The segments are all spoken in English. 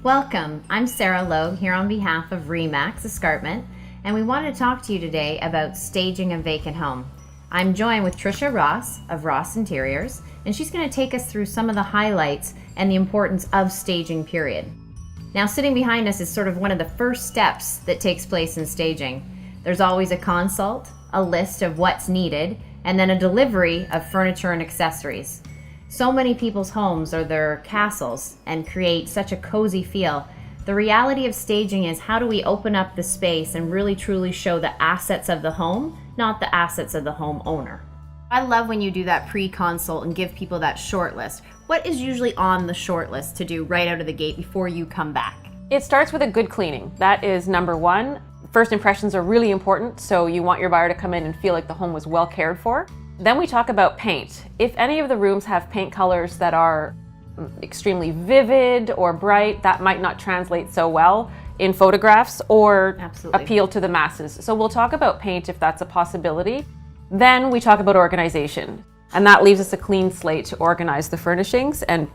Welcome, I'm Sarah Logue here on behalf of RE/MAX Escarpment, and we wanted to talk to you today about staging a vacant home. I'm joined with Trisha Ross of Ross Interiors, and she's going to take us through some of the highlights and the importance of staging, period. Now, sitting behind us is sort of one of the first steps that takes place in staging. There's always a consult, a list of what's needed, and then a delivery of furniture and accessories. So many people's homes are their castles and create such a cozy feel. The reality of staging is, how do we open up the space and really truly show the assets of the home, not the assets of the homeowner? I love when you do that pre-consult and give people that short list. What is usually on the short list to do right out of the gate before you come back? It starts with a good cleaning. That is number one. First impressions are really important, so you want your buyer to come in and feel like the home was well cared for. Then we talk about paint. If any of the rooms have paint colors that are extremely vivid or bright, that might not translate so well in photographs or appeal to the masses. So we'll talk about paint if that's a possibility. Then we talk about organization, and that leaves us a clean slate to organize the furnishings and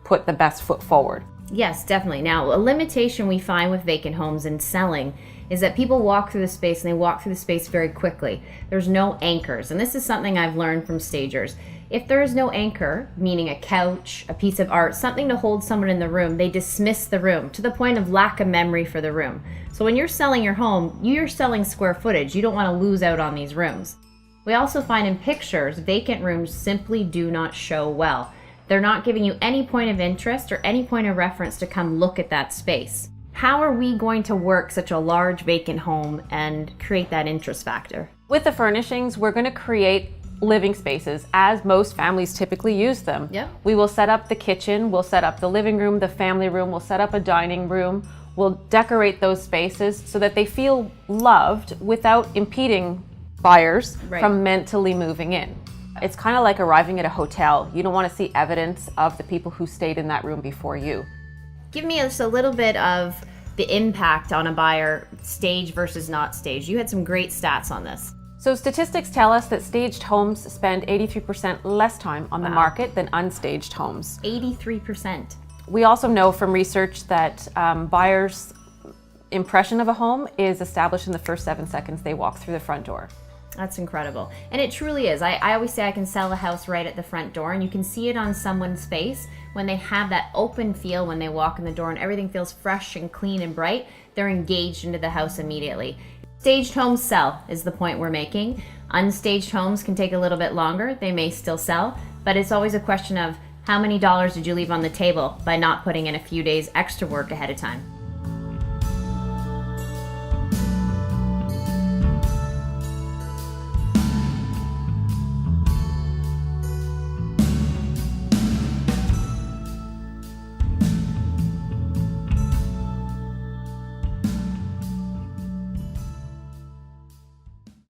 put the best foot forward. Yes, definitely. Now, a limitation we find with vacant homes and selling is that people walk through the space and they walk through the space very quickly. There's no anchors, and this is something I've learned from stagers. If there is no anchor, meaning a couch, a piece of art, something to hold someone in the room, they dismiss the room to the point of lack of memory for the room. So when you're selling your home, you're selling square footage. You don't want to lose out on these rooms. We also find in pictures, vacant rooms simply do not show well. They're not giving you any point of interest or any point of reference to come look at that space. How are we going to work such a large vacant home and create that interest factor? With the furnishings, we're going to create living spaces as most families typically use them. Yeah. We will set up the kitchen, we'll set up the living room, the family room, we'll set up a dining room. We'll decorate those spaces so that they feel loved without impeding buyers from mentally moving in. It's kind of like arriving at a hotel. You don't want to see evidence of the people who stayed in that room before you. Give me just a little bit of the impact on a buyer, stage versus not stage. You had some great stats on this. So statistics tell us that staged homes spend 83% less time on the market than unstaged homes. 83%. We also know from research that buyers' impression of a home is established in the first 7 seconds they walk through the front door. That's incredible. And it truly is. I always say I can sell a house right at the front door, and you can see it on someone's face when they have that open feel when they walk in the door and everything feels fresh and clean and bright. They're engaged into the house immediately. Staged homes sell is the point we're making. Unstaged homes can take a little bit longer. They may still sell, but it's always a question of how many dollars did you leave on the table by not putting in a few days extra work ahead of time.